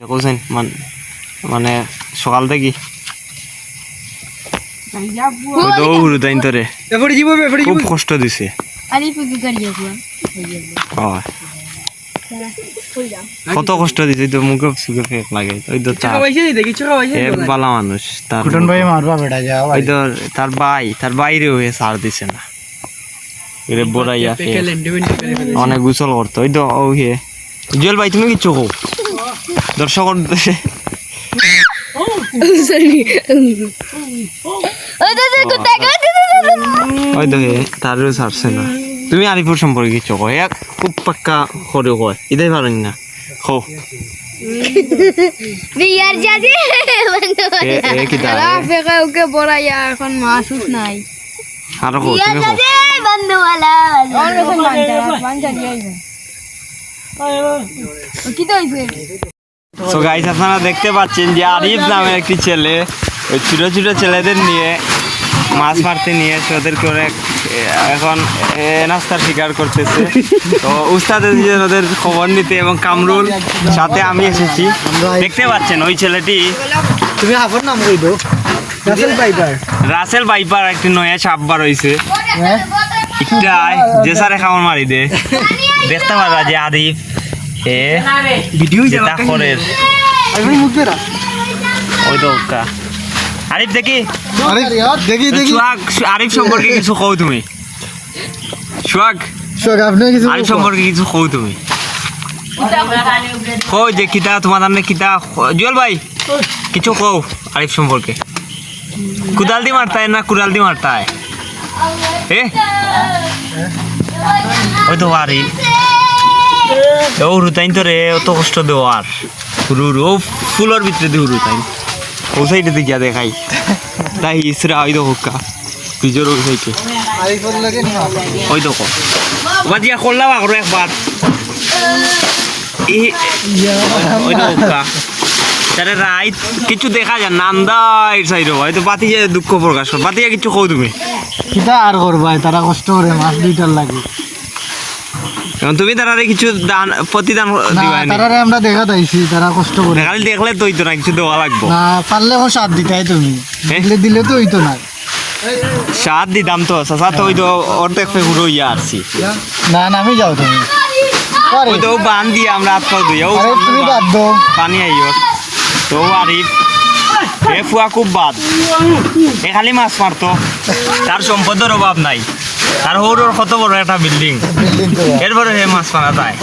কোসেন মানে সকাল থেকে দৌড় তাই তোরে খুব কষ্ট দিছে কত কষ্ট দিছে তো মুখে সুখে ফেক লাগে ওই তো বালা মানুষ তার বাইরে হয়ে সার দিছে না বড়াইয়া অনেক গুছল করতো ওই তো জুয়েল ভাই তুমি কিচ্ছু কো দর্শক ওই দেখে তারও ছাড়ছে না তুমি আলিপুর সম্পর্কে কিছু কো এক খুব পাক্কা করে কয় এটাই পারেন না খো বিয়ার যাদে ওকে বড়াইয়া এখন মাসুস নাই আর কো তুমি কো বন্ধুওয়ালা কি তো হইছে সো গাইস আপনারা দেখতে পাচ্ছেন যে আরিফ নামের একটি ছেলে ওই ছোট ছোট ছেলেদের নিয়ে মাছ মারতে নিয়ে ওদের করে এখন নাস্তার শিকার করতেছে তো উস্তাদের ওদের খবর নিতে এবং কামরুল সাথে আমি এসেছি দেখতে পাচ্ছেন ওই ছেলেটি তুমি আপনার নাম কই দাও রাসেল বাইপার একটি নয়া সাপবার হয়েছে একটা যে সারে খাবার মারি দে দেখতে পারা যে আরিফ ভিডিও যেটা করে ওই তো আরিফ দেখি আরিফ সম্পর্কে কিছু কও তুমি আরিফ সম্পর্কে কিছু কও তুমি কও যে কিতা তোমার নামে কিতা জুয়েল ভাই কিছু কও আরিফ সম্পর্কে কুদাল দি মারতায় না কুড়াল দি মারতায় ওই তো আরিফ ও হুরুতাইন তো রে অত কষ্ট দেওয়ার হুরু ও ফুলের ভিতরে দিয়ে হুরুতাইন ও সাইডে দিয়ে গিয়া দেখাই তাই ইসরা ওই তো হুক্কা পিজোর ওই সাইডে ওই তো ওবার দিয়া করলাম আরো একবার ওই তো হুক্কা তারে রাইট কিছু দেখা যায় নান্দাই সাইড হয়তো বাতিয়ে দুঃখ প্রকাশ কর বাতিয়ে কিছু কও তুমি কিটা আর করবা তারা কষ্ট করে মাছ দুইটার লাগে তুমি তারা কিছু দান প্রতিদান দিবা না তারা আমরা দেখা দাইছি তারা কষ্ট করে খালি দেখলে তো হইতো না কিছু দেওয়া লাগবো না পারলে ও সাথ দিতাই তুমি দিলে তো হইতো না সাত দিতাম তো চাচা তো ওই তো অর্ধেক পুরো ইয়া আসছি না নামি যাও তুমি ওই তো বান দিয়ে আমরা হাত পা ধুই তুমি বাদ দাও পানি আইও তো আরিফ এ ফুয়া খুব বাদ এ খালি মাছ মারতো তার সম্পদের অভাব নাই তার হৌরোর কত বড় একটা বিল্ডিং এরপরে হে মাছ মারা যায়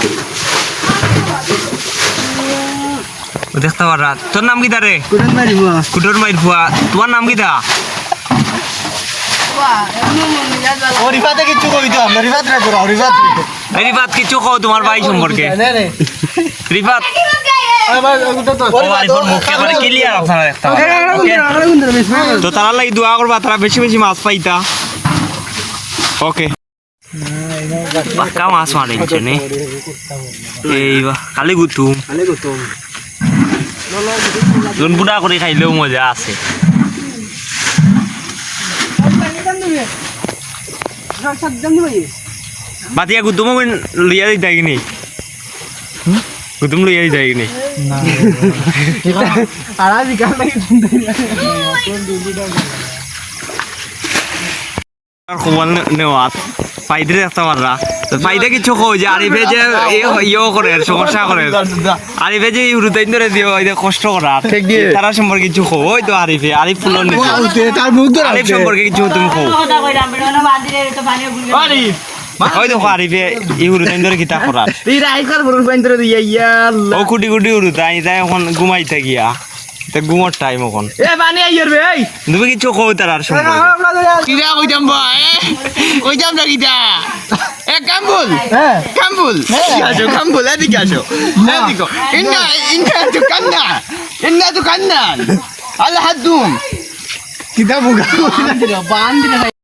দেখতে পারা তোর নাম কি তারে কুটর মাইর ফুয়া তোমার নাম কি দা রিফাতে কিছু কই তো আমরা রিফাত রে করো রিফাত কিছু কও তোমার ভাই সম্পর্কে রিফাত তো তারা লাগি দোয়া করবা তারা বেশি বেশি মাছ পাইতা ওকে বাক্কা মাছ মারিছে নে এই কালি গুতুম বুড়া করে খাইলেও মজা আছে বাতিয়া গুতুম লইয়া দিতা কিনি গুতুম লইয়া দিতা কিনি খবর নেওয়া ফাইদে দেখতে পাররা ফাইদে কিছু কো যে আরিফে যে ইয়ে করে সমস্যা করে আরিফে যে ইউরুতাইন ধরে দিও ওই কষ্ট করার তারা সম্পর্কে কিছু কো ওই তো আরিফ ফুলন আরিফ সম্পর্কে কিছু তুমি কো ওই দেখো আরিফে ইউরুতাইন ধরে কিতা করার ও কুটি কুটি ইউরুতাই তাই এখন ঘুমাই থাকিয়া ঘুমোর টাইম এখন তুমি কিছু কো তার আর কাম্বুল এদিকে আসো আল্লাহ হাদুম কিতা বুগা